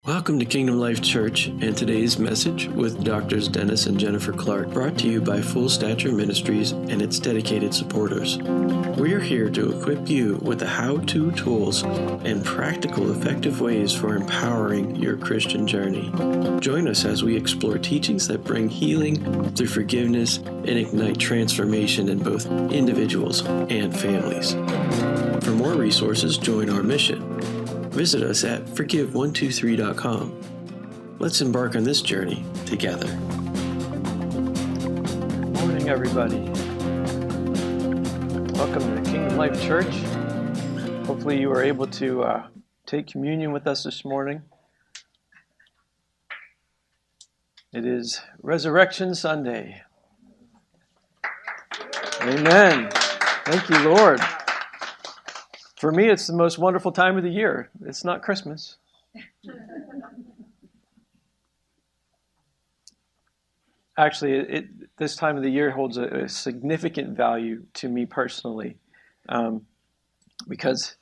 Welcome to Kingdom Life Church and today's message with Doctors Dennis and Jennifer Clark, brought to you by Full Stature Ministries and its dedicated supporters. We are here to equip you with the how-to tools and practical, effective ways for empowering your Christian journey. Join us as we explore teachings that bring healing through forgiveness and ignite transformation in both individuals and families. For more resources, join our mission. Visit us at forgive123.com. Let's embark on this journey together. Good morning, everybody. Welcome to Kingdom Life Church. Hopefully you were able to take communion with us this morning. It is Resurrection Sunday. Amen. Thank you, Lord. For me, it's the most wonderful time of the year. It's not Christmas. Actually, this time of the year holds a significant value to me personally, because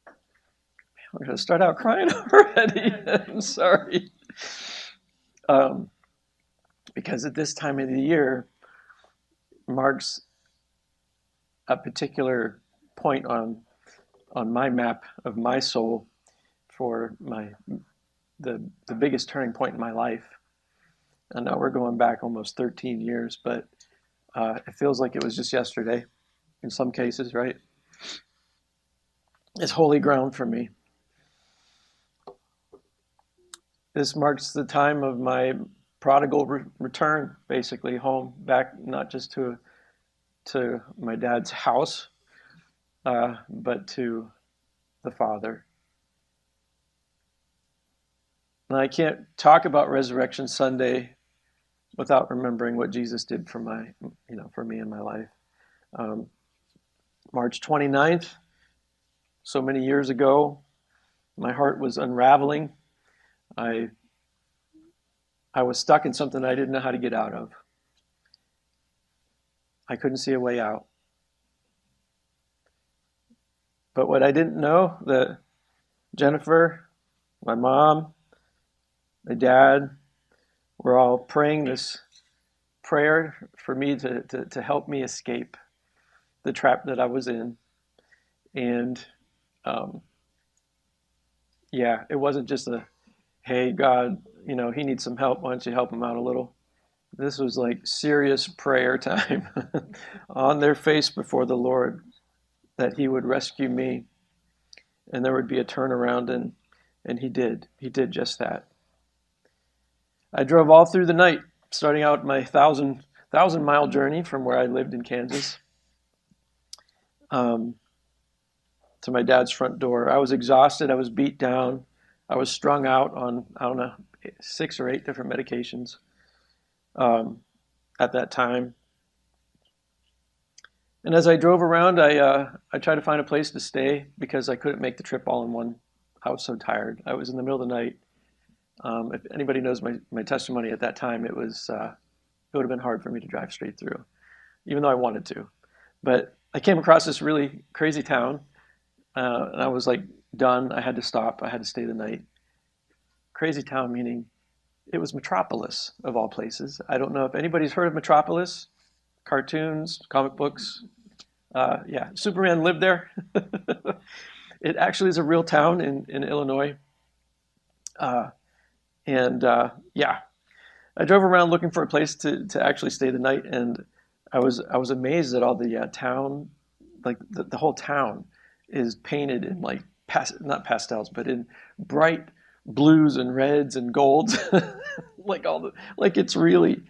I'm going to start out crying already. I'm sorry. Because at this time of the year marks a particular point on my map of my soul for the biggest turning point in my life. And now we're going back almost 13 years, but it feels like it was just yesterday in some cases, right? It's holy ground for me. This marks the time of my prodigal return, basically home, back not just to my dad's house, but to the Father. And I can't talk about Resurrection Sunday without remembering what Jesus did for me in my life. March 29th, so many years ago, my heart was unraveling. I was stuck in something I didn't know how to get out of. I couldn't see a way out. But what I didn't know, that Jennifer, my mom, my dad, were all praying this prayer for me to help me escape the trap that I was in. And it wasn't just hey, God, he needs some help. Why don't you help him out a little? This was like serious prayer time on their face before the Lord, that he would rescue me and there would be a turnaround, and he did. He did just that. I drove all through the night, starting out my 1,000-mile journey from where I lived in Kansas to my dad's front door. I was exhausted. I was beat down. I was strung out on, 6 or 8 different medications at that time. And as I drove around, I tried to find a place to stay because I couldn't make the trip all in one. I was so tired. I was in the middle of the night. If anybody knows my testimony at that time, it would have been hard for me to drive straight through, even though I wanted to. But I came across this really crazy town, and I was like done. I had to stop. I had to stay the night. Crazy town meaning it was Metropolis, of all places. I don't know if anybody's heard of Metropolis. Cartoons, comic books. Superman lived there. It actually is a real town in Illinois. I drove around looking for a place to actually stay the night, and I was amazed at all the town, like the whole town is painted in like not pastels, but in bright blues and reds and golds, like it's really.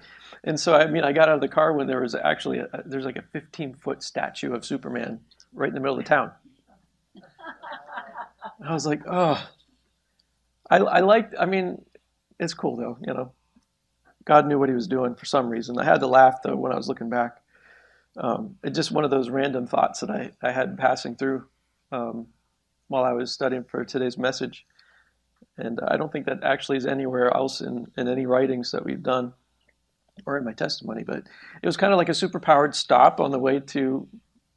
And so, I got out of the car when there was actually there's like a 15-foot statue of Superman right in the middle of the town. I was like, oh, it's cool though, God knew what he was doing for some reason. I had to laugh though when I was looking back. It's just one of those random thoughts that I had passing through while I was studying for today's message. And I don't think that actually is anywhere else in any writings that we've done or in my testimony, but it was kind of like a superpowered stop on the way to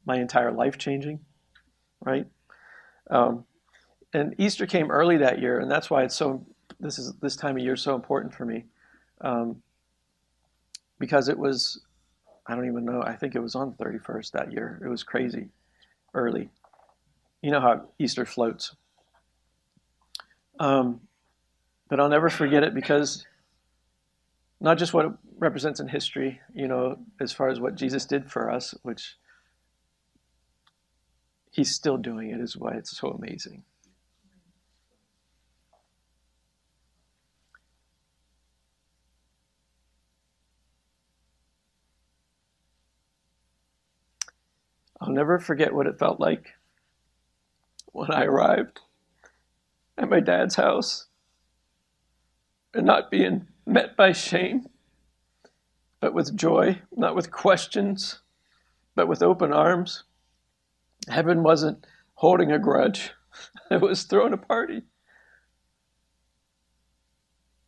my entire life changing, right? And Easter came early that year, and that's why it's so this time of year so important for me, because it was, I don't even know, I think it was on the 31st that year. It was crazy early. You know how Easter floats. But I'll never forget it, because not just what it represents in history, as far as what Jesus did for us, which he's still doing it, is why it's so amazing. I'll never forget what it felt like when I arrived at my dad's house and not being met by shame, but with joy, not with questions, but with open arms. Heaven wasn't holding a grudge. It was throwing a party.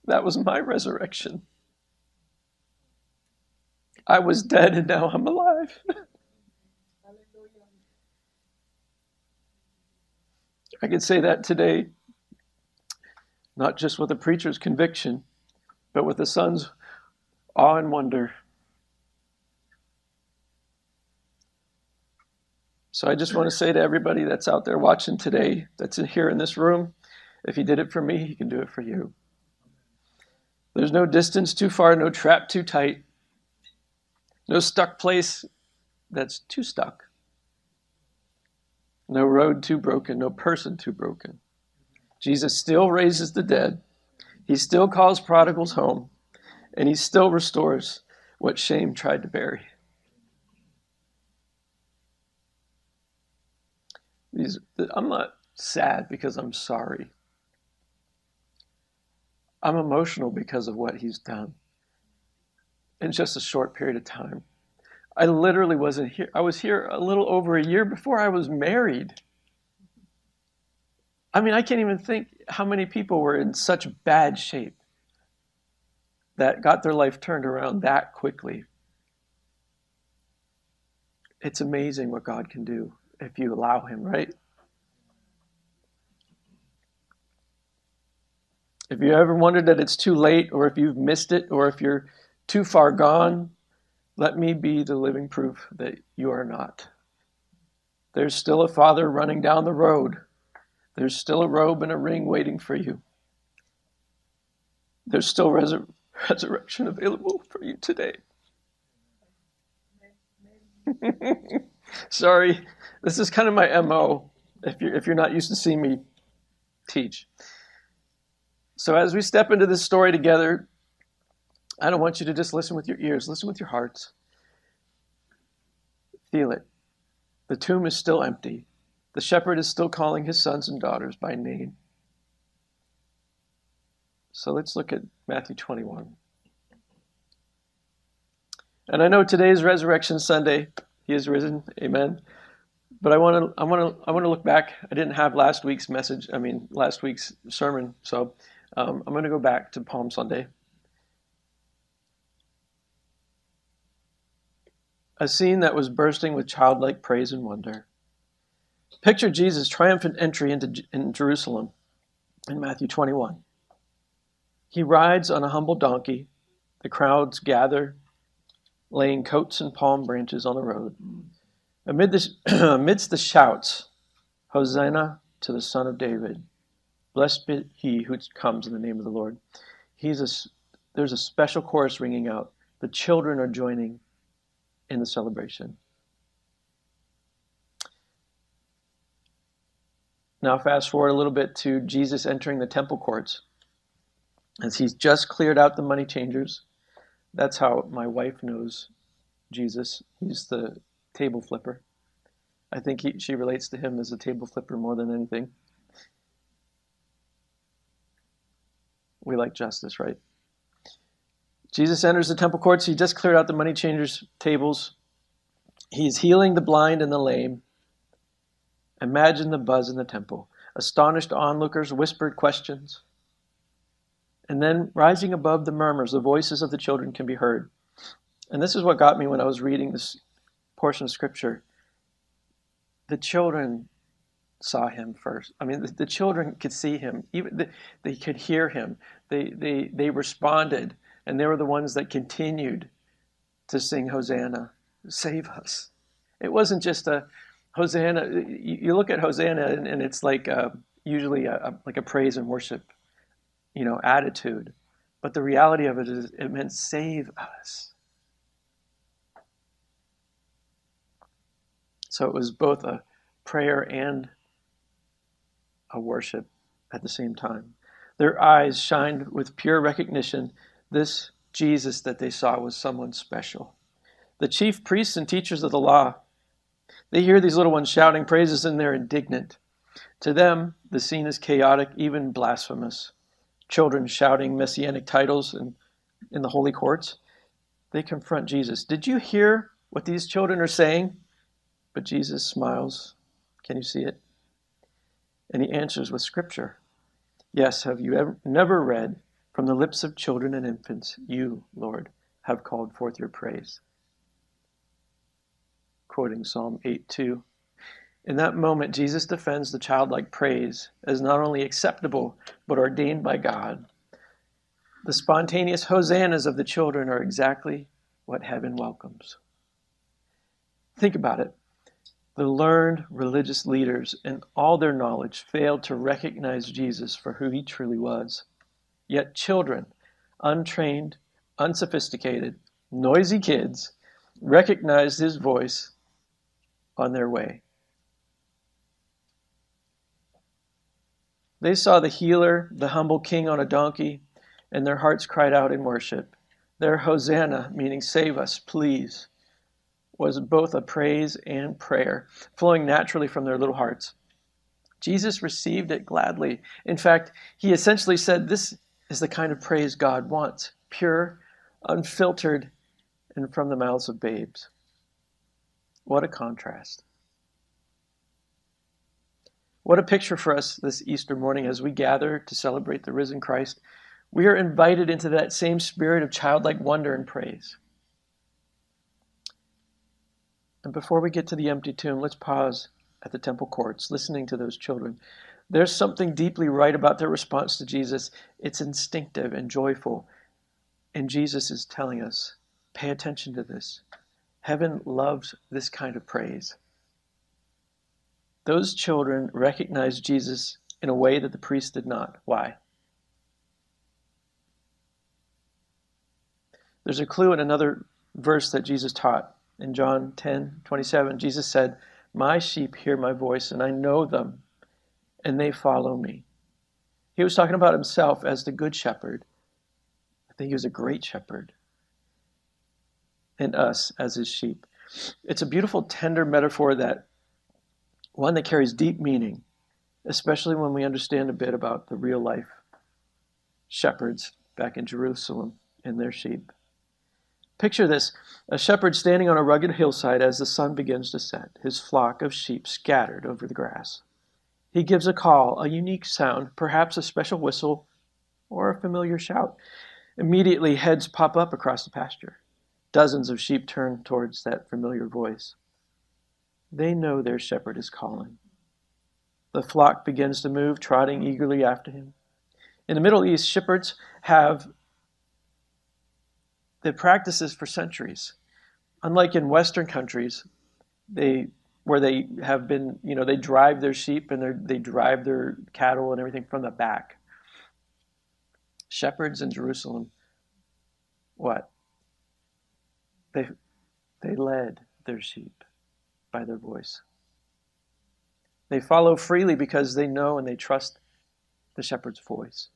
That was my resurrection. I was dead and now I'm alive. I could say that today, not just with the preacher's conviction, but with the son's awe and wonder. So I just want to say to everybody that's out there watching today, that's here in this room, if he did it for me, he can do it for you. There's no distance too far, no trap too tight, no stuck place that's too stuck, no road too broken, no person too broken. Jesus still raises the dead. He still calls prodigals home, and he still restores what shame tried to bury. I'm not sad because I'm sorry. I'm emotional because of what he's done in just a short period of time. I literally wasn't here. I was here a little over a year before I was married. I mean, I can't even think how many people were in such bad shape that got their life turned around that quickly. It's amazing what God can do if you allow him, right? If you ever wondered that it's too late, or if you've missed it, or if you're too far gone, let me be the living proof that you are not. There's still a Father running down the road. There's still a robe and a ring waiting for you. There's still resurrection available for you today. Sorry, this is kind of my MO, if you're not used to seeing me teach. So as we step into this story together, I don't want you to just listen with your ears. Listen with your hearts. Feel it. The tomb is still empty. The shepherd is still calling his sons and daughters by name. So let's look at Matthew 21. And I know today is Resurrection Sunday. He is risen. Amen. But I want to look back. I didn't have last week's sermon. So I'm going to go back to Palm Sunday. A scene that was bursting with childlike praise and wonder. Picture Jesus' triumphant entry into Jerusalem in Matthew 21. He rides on a humble donkey. The crowds gather, laying coats and palm branches on the road. Amidst the shouts, Hosanna to the Son of David. Blessed be he who comes in the name of the Lord. There's a special chorus ringing out. The children are joining in the celebration. Now fast forward a little bit to Jesus entering the temple courts. As he's just cleared out the money changers. That's how my wife knows Jesus. He's the table flipper. I think she relates to him as a table flipper more than anything. We like justice, right? Jesus enters the temple courts. He just cleared out the money changers' tables. He's healing the blind and the lame. Imagine the buzz in the temple. Astonished onlookers whispered questions. And then rising above the murmurs, the voices of the children can be heard. And this is what got me when I was reading this portion of Scripture. The children saw him first. I mean, the children could see him. Even they could hear him. They responded, and they were the ones that continued to sing Hosanna, save us. It wasn't just a Hosanna. You look at Hosanna, and it's like usually like a praise and worship, attitude. But the reality of it is, it meant save us. So it was both a prayer and a worship at the same time. Their eyes shined with pure recognition. This Jesus that they saw was someone special. The chief priests and teachers of the law, they hear these little ones shouting praises and they're indignant. To them, the scene is chaotic, even blasphemous. Children shouting messianic titles in the holy courts. They confront Jesus. Did you hear what these children are saying? But Jesus smiles. Can you see it? And he answers with scripture. Yes, have you never read, from the lips of children and infants, you, Lord, have called forth your praise? Quoting Psalm 8:2. In that moment, Jesus defends the childlike praise as not only acceptable, but ordained by God. The spontaneous hosannas of the children are exactly what heaven welcomes. Think about it. The learned religious leaders, in all their knowledge, failed to recognize Jesus for who he truly was. Yet children, untrained, unsophisticated, noisy kids, recognized his voice on their way. They saw the healer, the humble king on a donkey, and their hearts cried out in worship. Their Hosanna, meaning save us, please, was both a praise and prayer, flowing naturally from their little hearts. Jesus received it gladly. In fact, he essentially said, this is the kind of praise God wants, pure, unfiltered, and from the mouths of babes. What a contrast. What a picture for us this Easter morning as we gather to celebrate the risen Christ. We are invited into that same spirit of childlike wonder and praise. And before we get to the empty tomb, let's pause at the temple courts, listening to those children. There's something deeply right about their response to Jesus. It's instinctive and joyful. And Jesus is telling us, pay attention to this. Heaven loves this kind of praise. Those children recognized Jesus in a way that the priests did not. Why? There's a clue in another verse that Jesus taught. In John 10:27, Jesus said, my sheep hear my voice, and I know them, and they follow me. He was talking about himself as the good shepherd. I think he was a great shepherd. And us as his sheep. It's a beautiful, tender metaphor, that one that carries deep meaning, especially when we understand a bit about the real life shepherds back in Jerusalem and their sheep. Picture this, a shepherd standing on a rugged hillside as the sun begins to set, his flock of sheep scattered over the grass. He gives a call, a unique sound, perhaps a special whistle or a familiar shout. Immediately, heads pop up across the pasture. Dozens of sheep turn towards that familiar voice. They know their shepherd is calling. The flock begins to move, trotting eagerly after him. In the Middle East, shepherds have the practices for centuries. Unlike in Western countries, where they have been, they drive their sheep and they drive their cattle and everything from the back. Shepherds in Jerusalem, what? They led their sheep by their voice. They follow freely because they know and they trust the shepherd's voice.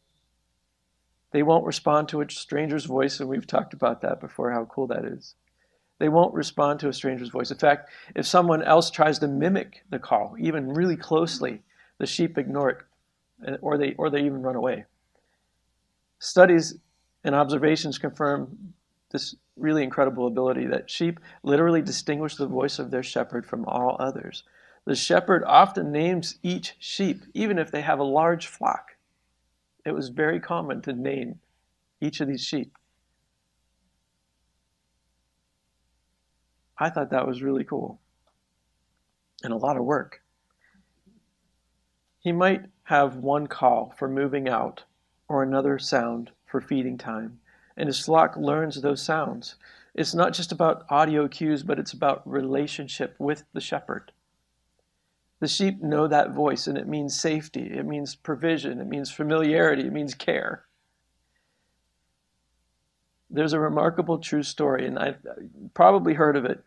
They won't respond to a stranger's voice, and we've talked about that before, how cool that is. They won't respond to a stranger's voice. In fact, if someone else tries to mimic the call, even really closely, the sheep ignore it, or they even run away. Studies and observations confirm this really incredible ability that sheep literally distinguish the voice of their shepherd from all others. The shepherd often names each sheep, even if they have a large flock. It was very common to name each of these sheep. I thought that was really cool and a lot of work. He might have one call for moving out or another sound for feeding time, and his flock learns those sounds. It's not just about audio cues, but it's about relationship with the shepherd. The sheep know that voice, and it means safety, it means provision, it means familiarity, it means care. There's a remarkable true story, and I've probably heard of it.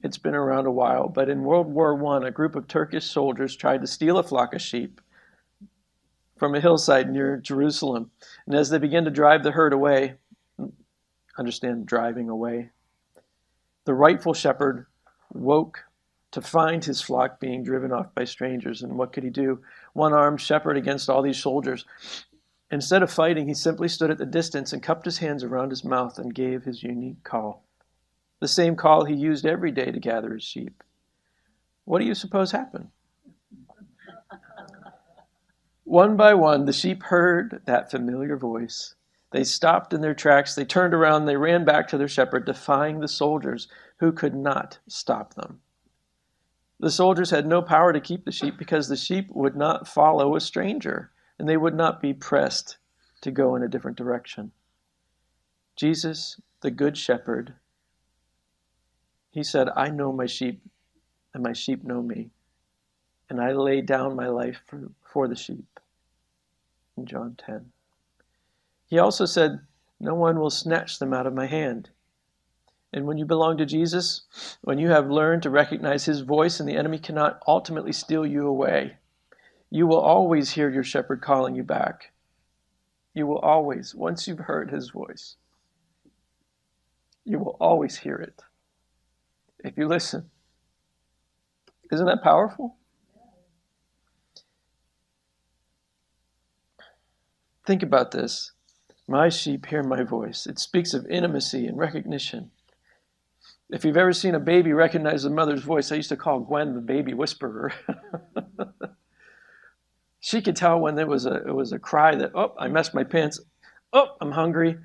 It's been around a while, but in World War I, a group of Turkish soldiers tried to steal a flock of sheep from a hillside near Jerusalem. And as they began to drive the herd away, understand driving away, the rightful shepherd woke to find his flock being driven off by strangers. And what could he do? One-armed shepherd against all these soldiers. Instead of fighting, he simply stood at the distance and cupped his hands around his mouth and gave his unique call. The same call he used every day to gather his sheep. What do you suppose happened? One by one, the sheep heard that familiar voice. They stopped in their tracks, they turned around, they ran back to their shepherd, defying the soldiers who could not stop them. The soldiers had no power to keep the sheep because the sheep would not follow a stranger, and they would not be pressed to go in a different direction. Jesus, the Good Shepherd, he said, I know my sheep, and my sheep know me, and I lay down my life for the sheep. In John 10. He also said, no one will snatch them out of my hand. And when you belong to Jesus, when you have learned to recognize his voice and the enemy cannot ultimately steal you away, you will always hear your shepherd calling you back. You will always, once you've heard his voice, you will always hear it if you listen. Isn't that powerful? Think about this. My sheep hear my voice. It speaks of intimacy and recognition. If you've ever seen a baby recognize the mother's voice, I used to call Gwen the baby whisperer. She could tell when it was a cry that, oh, I messed my pants. Oh, I'm hungry.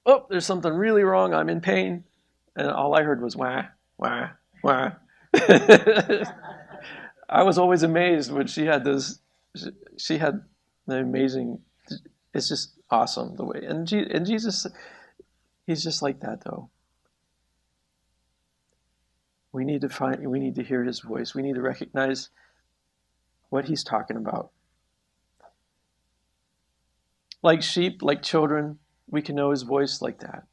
Oh, there's something really wrong. I'm in pain. And all I heard was wah, wah, wah. I was always amazed when she had she had the amazing, it's just awesome the way. And Jesus, he's just like that though. We need to hear his voice. We need to recognize what he's talking about. Like sheep, like children, we can know his voice like that.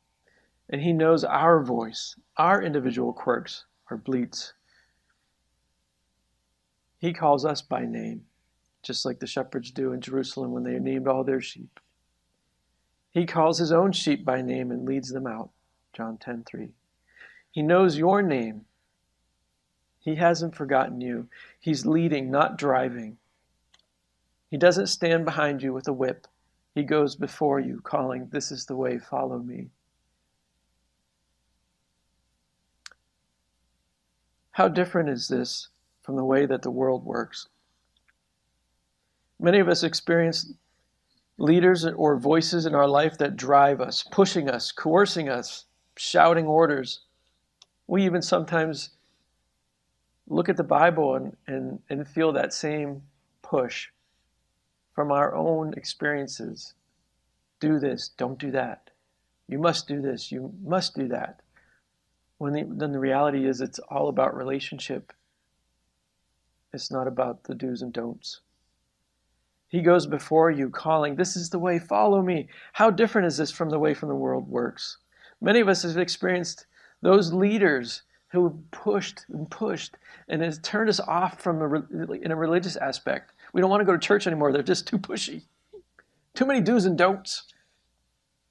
And he knows our voice, our individual quirks, our bleats. He calls us by name, just like the shepherds do in Jerusalem when they named all their sheep. He calls his own sheep by name and leads them out, John 10:3. He knows your name. He hasn't forgotten you. He's leading, not driving. He doesn't stand behind you with a whip. He goes before you, calling, this is the way, follow me. How different is this from the way that the world works? Many of us experience leaders or voices in our life that drive us, pushing us, coercing us, shouting orders. We even sometimes look at the Bible and feel that same push from our own experiences. Do this, don't do that. You must do this, you must do that. Then the reality is it's all about relationship. It's not about the do's and don'ts. He goes before you calling, this is the way, follow me. How different is this from the way from the world works? Many of us have experienced those leaders who have pushed and has turned us off from in a religious aspect. We don't want to go to church anymore. They're just too pushy. Too many do's and don'ts.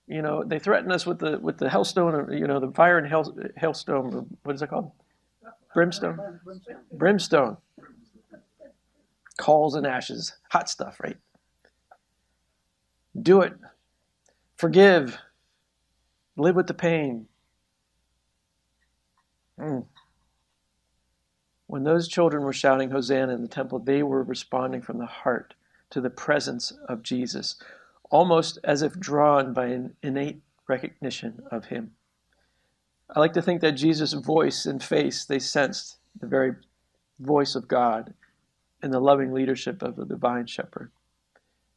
You know, they threaten us with the hellstone, or, you know, the fire and hailstone, or what is it called? Brimstone. Brimstone. Coals and ashes. Hot stuff, right? Do it. Forgive. Live with the pain. When those children were shouting Hosanna in the temple, they were responding from the heart to the presence of Jesus, almost as if drawn by an innate recognition of him. I like to think that Jesus' voice and face, they sensed the very voice of God in the loving leadership of the divine shepherd.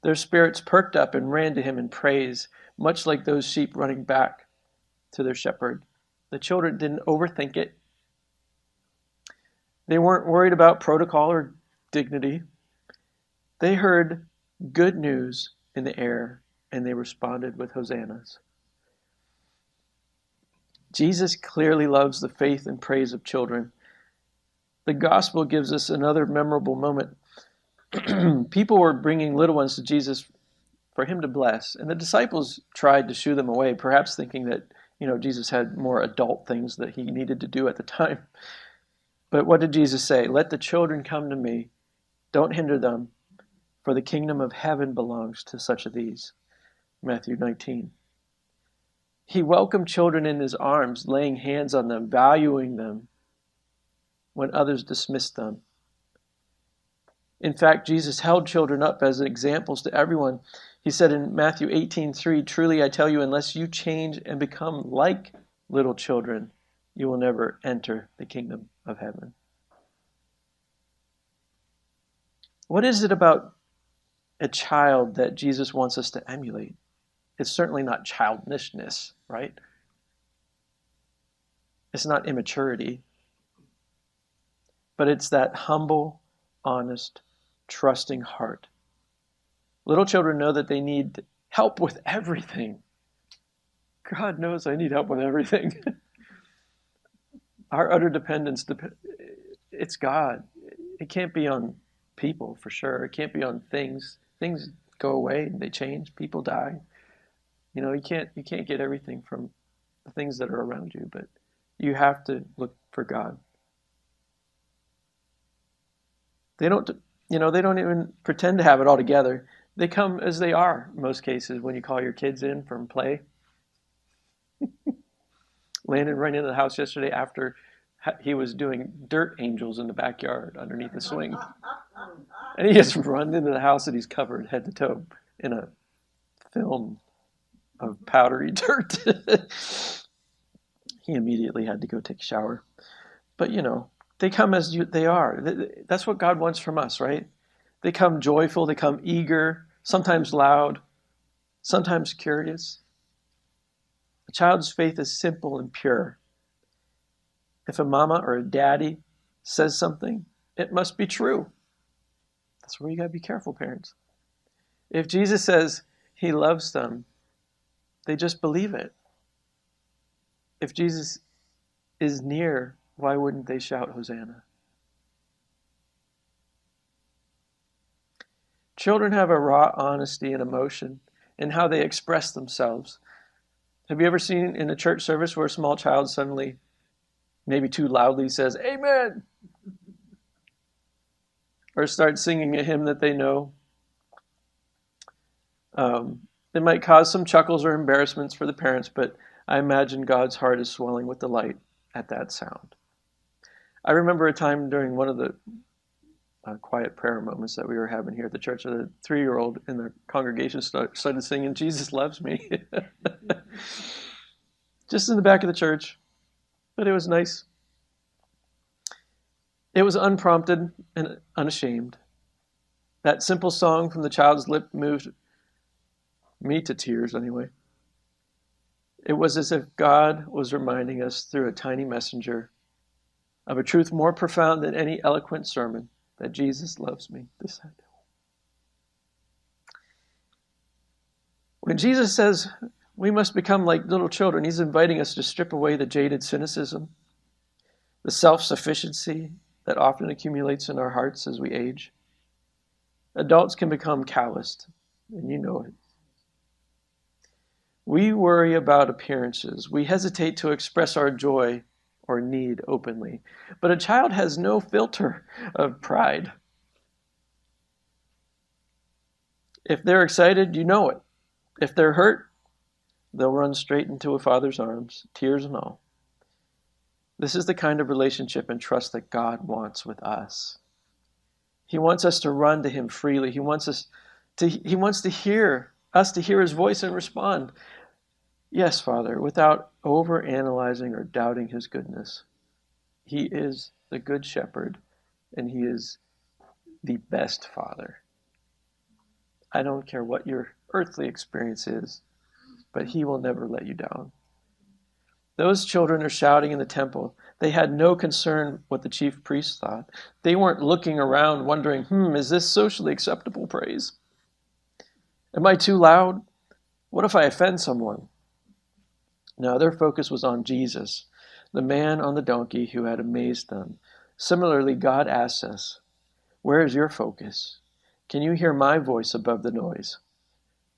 Their spirits perked up and ran to him in praise, much like those sheep running back to their shepherd. The children didn't overthink it. They weren't worried about protocol or dignity. They heard good news in the air, and they responded with hosannas. Jesus clearly loves the faith and praise of children. The gospel gives us another memorable moment. People were bringing little ones to Jesus for him to bless, and the disciples tried to shoo them away, perhaps thinking that, Jesus had more adult things that he needed to do at the time. But what did Jesus say? Let the children come to me. Don't hinder them, for the kingdom of heaven belongs to such as these. Matthew 19. He welcomed children in his arms, laying hands on them, valuing them when others dismissed them. In fact, Jesus held children up as examples to everyone. He said in Matthew 18:3, truly I tell you, unless you change and become like little children, you will never enter the kingdom of heaven. What is it about a child that Jesus wants us to emulate? It's certainly not childishness, right? It's not immaturity. But it's that humble, honest, trusting heart. Little children know that they need help with everything. God knows I need help with everything. Our utter dependence, it's God. It can't be on people, for sure. It can't be on things. Things go away, they change, people die. You can't get everything from the things that are around you, but you have to look for God. They don't even pretend to have it all together. They come as they are, in most cases, when you call your kids in from play. Landon ran into the house yesterday after he was doing dirt angels in the backyard underneath the swing. And he just run into the house and he's covered head to toe in a film of powdery dirt. He immediately had to go take a shower. But, they come as they are. That's what God wants from us, right? They come joyful, they come eager, sometimes loud, sometimes curious. A child's faith is simple and pure. If a mama or a daddy says something, it must be true. That's where you got to be careful, parents. If Jesus says he loves them, they just believe it. If Jesus is near, why wouldn't they shout Hosanna? Children have a raw honesty and emotion in how they express themselves. Have you ever seen in a church service where a small child suddenly, maybe too loudly, says, Amen? Or starts singing a hymn that they know? It might cause some chuckles or embarrassments for the parents, but I imagine God's heart is swelling with delight at that sound. I remember a time during one of the quiet prayer moments that we were having here at the church, a 3-year-old in the congregation started singing, Jesus Loves Me. Just in the back of the church. But it was nice. It was unprompted and unashamed. That simple song from the child's lip moved me to tears anyway. It was as if God was reminding us through a tiny messenger of a truth more profound than any eloquent sermon, that Jesus loves me. This I know. When Jesus says we must become like little children, he's inviting us to strip away the jaded cynicism, the self-sufficiency that often accumulates in our hearts as we age. Adults can become calloused, and you know it. We worry about appearances. We hesitate to express our joy or need openly. But a child has no filter of pride. If they're excited, you know it. If they're hurt, they'll run straight into a father's arms, tears and all. This is the kind of relationship and trust that God wants with us. He wants us to run to him freely. He wants to hear his voice and respond. Yes, Father, without over-analyzing or doubting his goodness. He is the good shepherd, and he is the best Father. I don't care what your earthly experience is, but He will never let you down. Those children are shouting in the temple. They had no concern what the chief priests thought. They weren't looking around wondering, is this socially acceptable praise? Am I too loud? What if I offend someone? No, their focus was on Jesus, the man on the donkey who had amazed them. Similarly, God asks us, where is your focus? Can you hear my voice above the noise?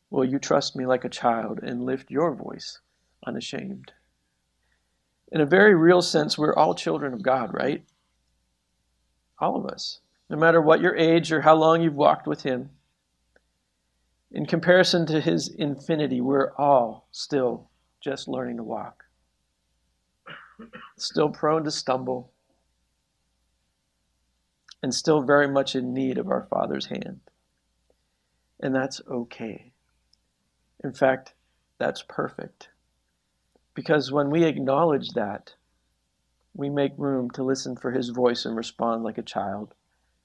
Will you trust me like a child and lift your voice unashamed? In a very real sense, we're all children of God, right? All of us. No matter what your age or how long you've walked with Him. In comparison to His infinity, we're all still just learning to walk. Still prone to stumble. And still very much in need of our Father's hand. And that's okay. In fact, that's perfect. Because when we acknowledge that, we make room to listen for His voice and respond like a child,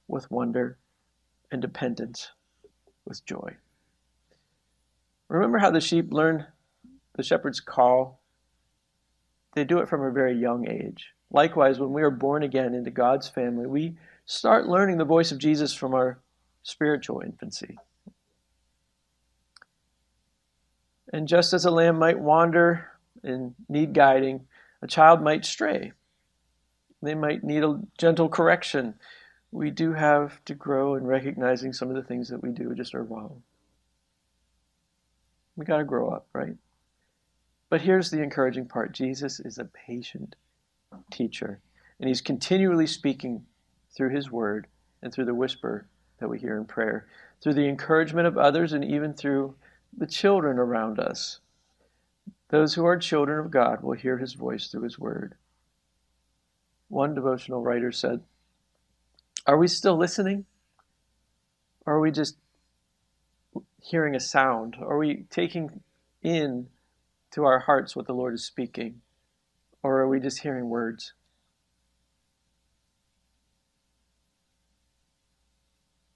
with wonder and dependence, with joy. Remember how the sheep learn the shepherd's call? They do it from a very young age. Likewise, when we are born again into God's family, we start learning the voice of Jesus from our spiritual infancy. And just as a lamb might wander and need guiding, a child might stray. They might need a gentle correction. We do have to grow in recognizing some of the things that we do just are wrong. We got to grow up, right? But here's the encouraging part. Jesus is a patient teacher, and He's continually speaking through His word and through the whisper that we hear in prayer, through the encouragement of others, and even through the children around us. Those who are children of God will hear His voice through His word. One devotional writer said, are we still listening? Or are we just hearing a sound? Are we taking in to our hearts what the Lord is speaking? Or are we just hearing words?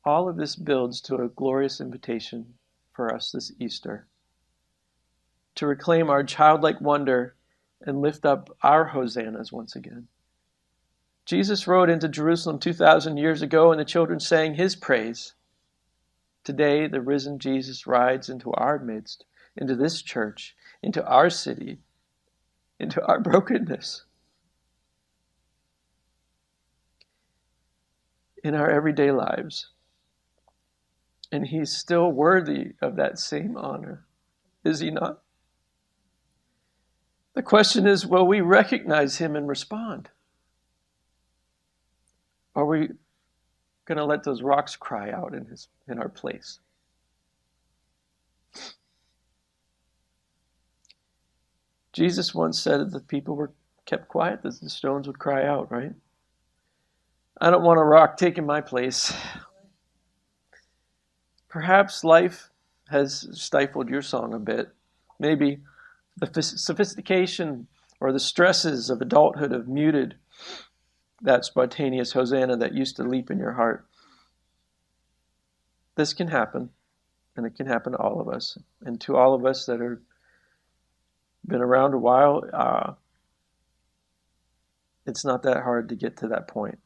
All of this builds to a glorious invitation for us this Easter to reclaim our childlike wonder and lift up our hosannas once again. Jesus rode into Jerusalem 2,000 years ago, and the children sang His praise. Today, the risen Jesus rides into our midst, into this church, into our city, into our brokenness, in our everyday lives. And He's still worthy of that same honor, is He not? The question is, will we recognize Him and respond? Are we going to let those rocks cry out in our place? Jesus once said that the people were kept quiet, that the stones would cry out, right? I don't want a rock taking my place. Perhaps life has stifled your song a bit. Maybe the sophistication or the stresses of adulthood have muted that spontaneous Hosanna that used to leap in your heart. This can happen, and it can happen to all of us. And to all of us that are been around a while, it's not that hard to get to that point.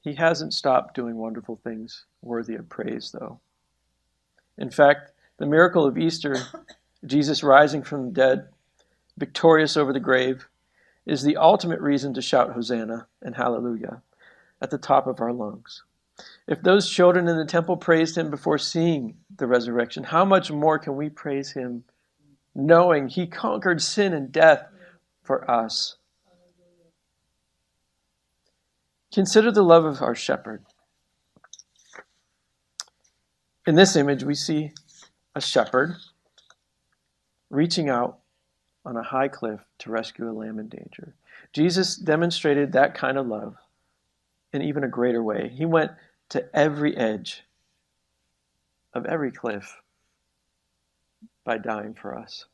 He hasn't stopped doing wonderful things worthy of praise, though. In fact, the miracle of Easter, Jesus rising from the dead, victorious over the grave, is the ultimate reason to shout Hosanna and Hallelujah at the top of our lungs. If those children in the temple praised Him before seeing the resurrection, how much more can we praise Him knowing He conquered sin and death for us? Consider the love of our shepherd. In this image, we see a shepherd reaching out on a high cliff to rescue a lamb in danger. Jesus demonstrated that kind of love in even a greater way. He went to every edge of every cliff by dying for us.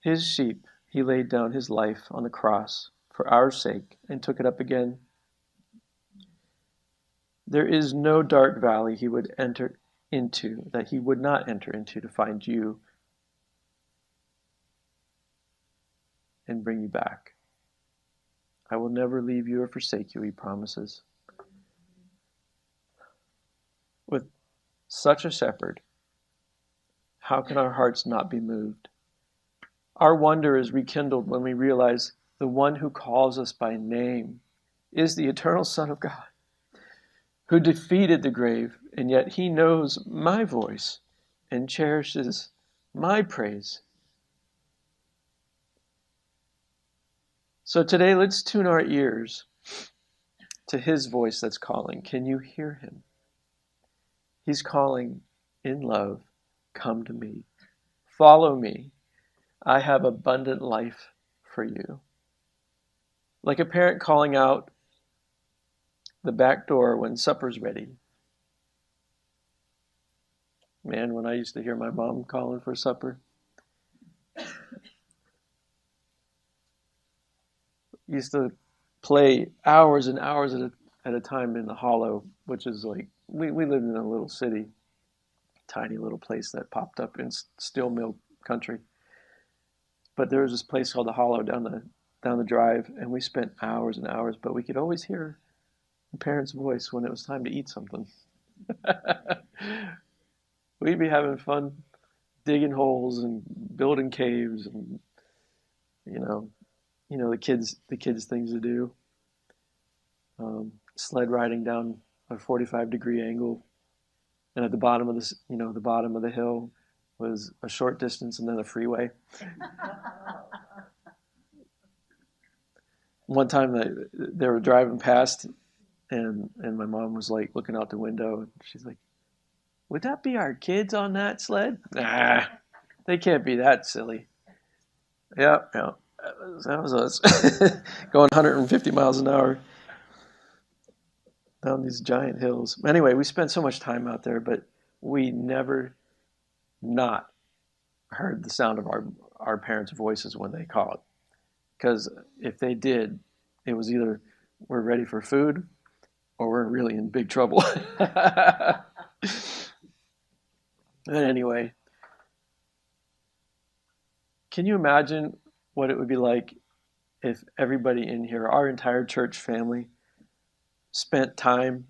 His sheep, He laid down his life on the cross for our sake and took it up again. There is no dark valley he would enter into that he would not enter into to find you and bring you back. I will never leave you or forsake you, he promises. With such a shepherd, how can our hearts not be moved? Our wonder is rekindled when we realize the one who calls us by name is the eternal Son of God, who defeated the grave, and yet he knows my voice and cherishes my praise. So today, let's tune our ears to his voice that's calling. Can you hear him? He's calling in love, come to me. Follow me. I have abundant life for you. Like a parent calling out the back door when supper's ready. Man, when I used to hear my mom calling for supper, used to play hours and hours at a time in the Hollow, which is like, we lived in a little city, tiny little place that popped up in steel mill country. But there was this place called the Hollow down the drive, and we spent hours and hours, but we could always hear the parents' voice when it was time to eat something. We'd be having fun digging holes and building caves and you know the kids things to do. Sled riding down a 45-degree angle, and at the bottom of the bottom of the hill was a short distance and then a freeway. One time they were driving past, and my mom was like looking out the window, and she's like, "Would that be our kids on that sled?" Nah, they can't be that silly. Yeah, that was us going 150 miles an hour down these giant hills. Anyway, we spent so much time out there, but we never not heard the sound of our parents' voices when they called. Because if they did, it was either we're ready for food or we're really in big trouble. And anyway, can you imagine what it would be like if everybody in here, our entire church family, spent time,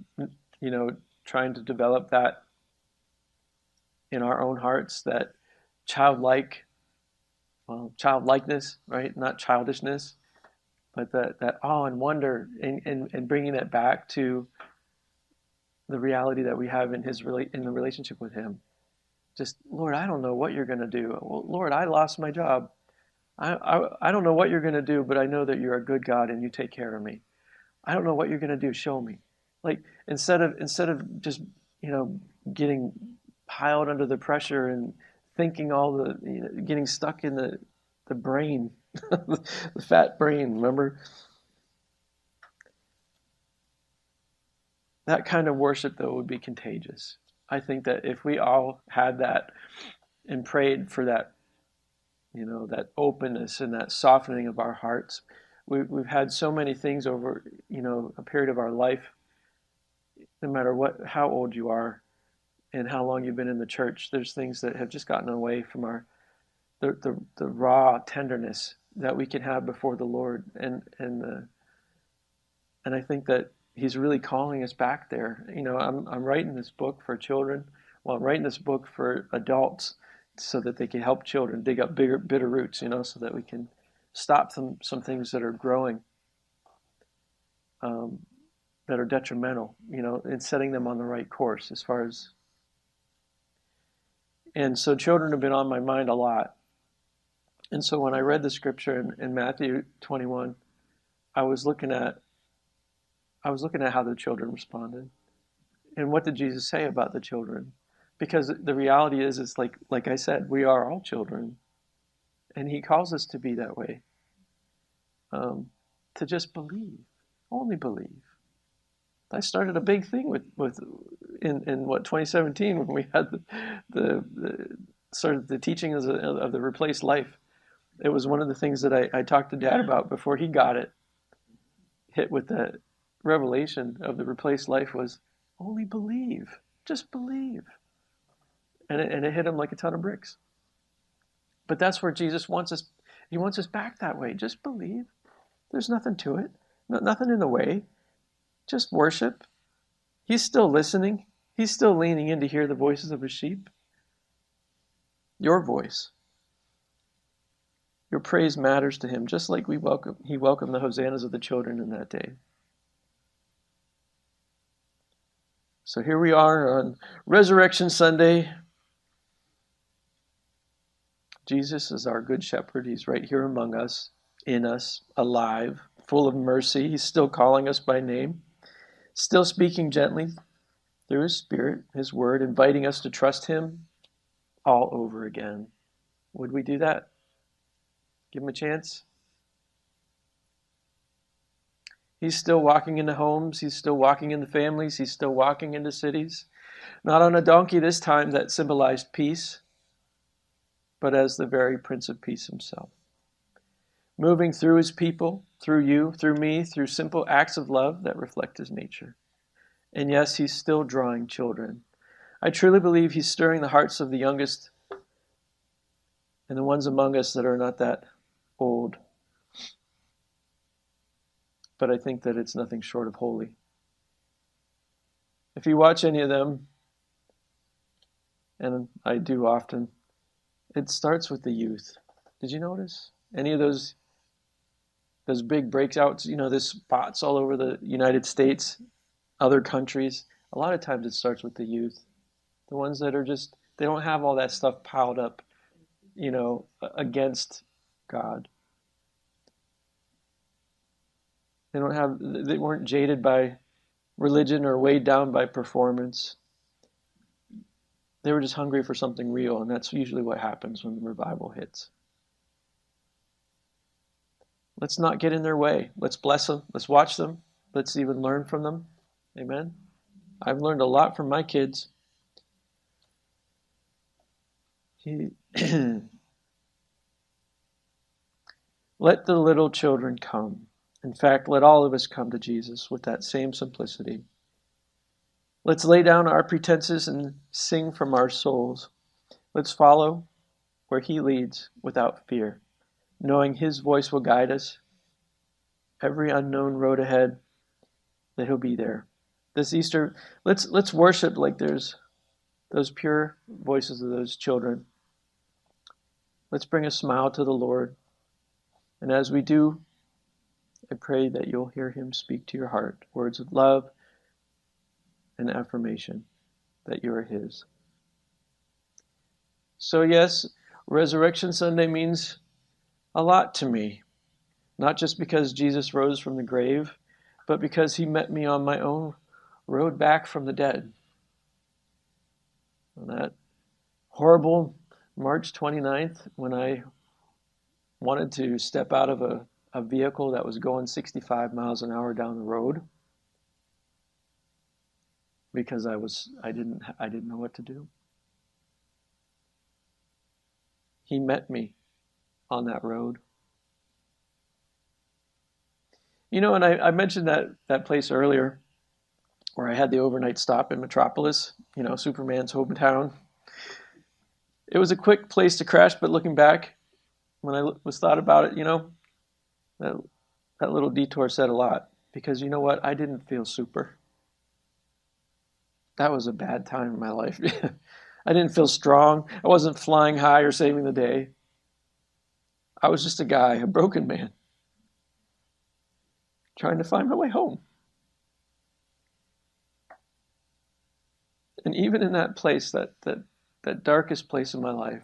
trying to develop that in our own hearts, that childlikeness, right? Not childishness, but that awe and wonder, and bringing it back to the reality that we have in the relationship with him. Just, Lord, I don't know what you're going to do. Well, Lord, I lost my job. I don't know what you're going to do, but I know that you're a good God and you take care of me. I don't know what you're going to do. Show me. Like, instead of just, getting piled under the pressure and thinking getting stuck in the brain, the fat brain, remember? That kind of worship, though, would be contagious. I think that if we all had that and prayed for that, that openness and that softening of our hearts. We've had so many things over, a period of our life, no matter how old you are and how long you've been in the church, there's things that have just gotten away from the raw tenderness that we can have before the Lord. And I think that he's really calling us back there. I'm writing this book for children. Well, I'm writing this book for adults so that they can help children dig up bitter roots, so that we can stop some things that are growing, that are detrimental, and setting them on the right course as far as. And so children have been on my mind a lot. And so when I read the scripture in Matthew 21, I was looking at how the children responded. And what did Jesus say about the children? Because the reality is, it's like I said, we are all children. And he calls us to be that way. To just believe. Only believe. I started a big thing in 2017 when we had the teaching of the replaced life. It was one of the things that I talked to Dad about before he got it hit with the revelation of the replaced life was only believe, just believe. And it hit him like a ton of bricks. But that's where Jesus wants us. He wants us back that way. Just believe. There's nothing to it. Nothing in the way. Just worship. He's still listening. He's still leaning in to hear the voices of his sheep. Your voice. Your praise matters to him, just like he welcomed the hosannas of the children in that day. So here we are on Resurrection Sunday. Jesus is our good shepherd. He's right here among us, in us, alive, full of mercy. He's still calling us by name, still speaking gently through his Spirit, his word, inviting us to trust him all over again. Would we do that? Give him a chance? He's still walking into homes. He's still walking into families. He's still walking into cities. Not on a donkey this time that symbolized peace, but as the very Prince of Peace himself. Moving through his people, through you, through me, through simple acts of love that reflect his nature. And yes, he's still drawing children. I truly believe he's stirring the hearts of the youngest and the ones among us that are not that old. But I think that it's nothing short of holy. If you watch any of them, and I do often, it starts with the youth. Did you notice? Any of those big breakouts, there's spots all over the United States, other countries. A lot of times it starts with the youth. The ones that are just, they don't have all that stuff piled up, against God. They weren't jaded by religion or weighed down by performance. They were just hungry for something real, and that's usually what happens when the revival hits. Let's not get in their way. Let's bless them. Let's watch them. Let's even learn from them. Amen? I've learned a lot from my kids. Let the little children come. In fact, let all of us come to Jesus with that same simplicity. Let's lay down our pretenses and sing from our souls. Let's follow where he leads without fear, knowing his voice will guide us. Every unknown road ahead, that he'll be there. This Easter, let's worship like there's those pure voices of those children. Let's bring a smile to the Lord. And as we do, I pray that you'll hear him speak to your heart, words of love and affirmation that you are his. So yes, Resurrection Sunday means a lot to me, not just because Jesus rose from the grave, but because he met me on my own road back from the dead. On that horrible March 29th, when I wanted to step out of a vehicle that was going 65 miles an hour down the road because I didn't know what to do. He met me on that road. And I mentioned that place earlier where I had the overnight stop in Metropolis, Superman's hometown. It was a quick place to crash, but looking back, when I was thought about it, that little detour said a lot. Because you know what? I didn't feel super. That was a bad time in my life. I didn't feel strong. I wasn't flying high or saving the day. I was just a guy, a broken man, trying to find my way home. And even in that place, that darkest place in my life,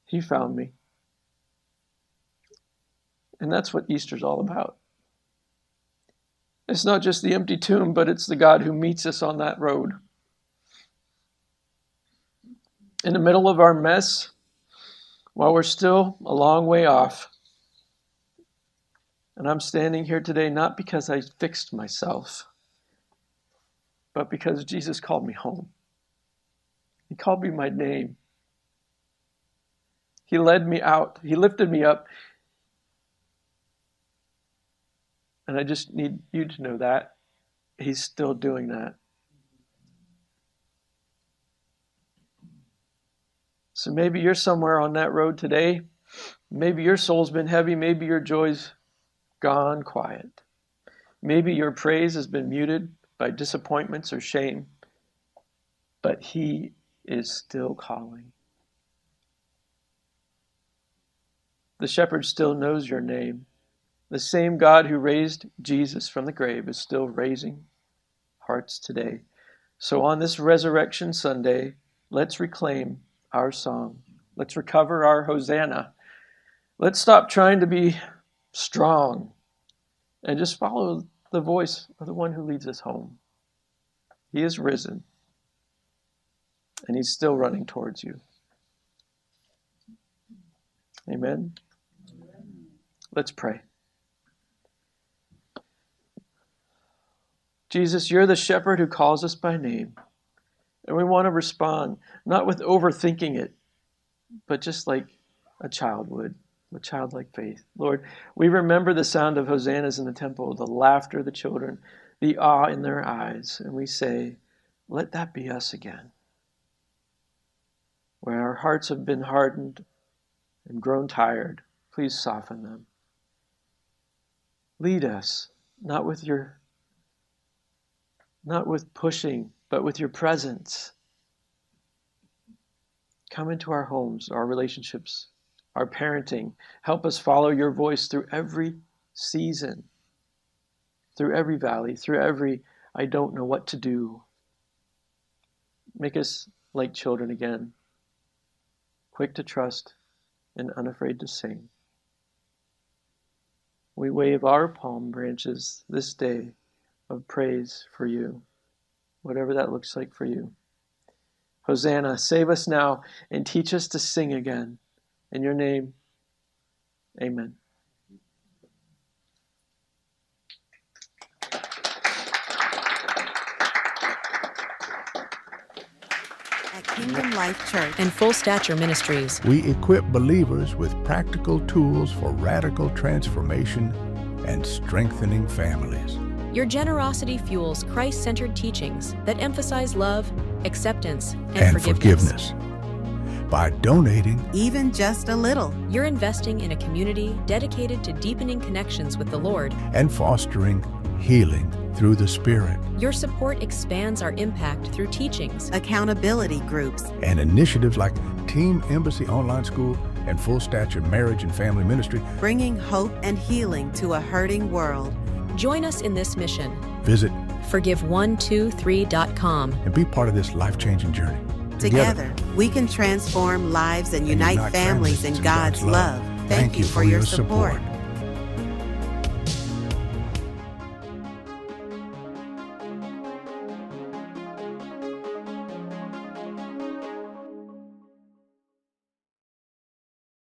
he found me. And that's what Easter's all about. It's not just the empty tomb, but it's the God who meets us on that road. In the middle of our mess, while we're still a long way off. And I'm standing here today not because I fixed myself, but because Jesus called me home. He called me my name. He led me out. He lifted me up. And I just need you to know that He's still doing that. So maybe you're somewhere on that road today. Maybe your soul's been heavy. Maybe your joy's gone quiet. Maybe your praise has been muted by disappointments or shame. But He is still calling. The shepherd still knows your name. The same God who raised Jesus from the grave is still raising hearts today. So on this Resurrection Sunday, let's reclaim our song. Let's recover our Hosanna. Let's stop trying to be strong and just follow the voice of the one who leads us home. He is risen, and He's still running towards you. Amen. Let's pray. Jesus, you're the shepherd who calls us by name. And we want to respond, not with overthinking it, but just like a child would, with childlike faith. Lord, we remember the sound of hosannas in the temple, the laughter of the children, the awe in their eyes. And we say, let that be us again. Where our hearts have been hardened and grown tired, please soften them. Lead us, not with pushing, but with your presence. Come into our homes, our relationships, our parenting. Help us follow your voice through every season, through every valley, through every I don't know what to do. Make us like children again, quick to trust and unafraid to sing. We wave our palm branches this day of praise for you, whatever that looks like for you. Hosanna, save us now and teach us to sing again. In your name, amen. At Kingdom Life Church and Full Stature Ministries, we equip believers with practical tools for radical transformation and strengthening families. your generosity fuels Christ-centered teachings that emphasize love, acceptance, and forgiveness. By donating even just a little, you're investing in a community dedicated to deepening connections with the Lord and fostering healing through the Spirit. Your support expands our impact through teachings, accountability groups, and initiatives like Team Embassy Online School and Full Stature Marriage and Family Ministry, bringing hope and healing to a hurting world. Join us in this mission. Visit Forgive123.com and be part of this life-changing journey. Together, we can transform lives and unite families in God's love. Thank you for your support.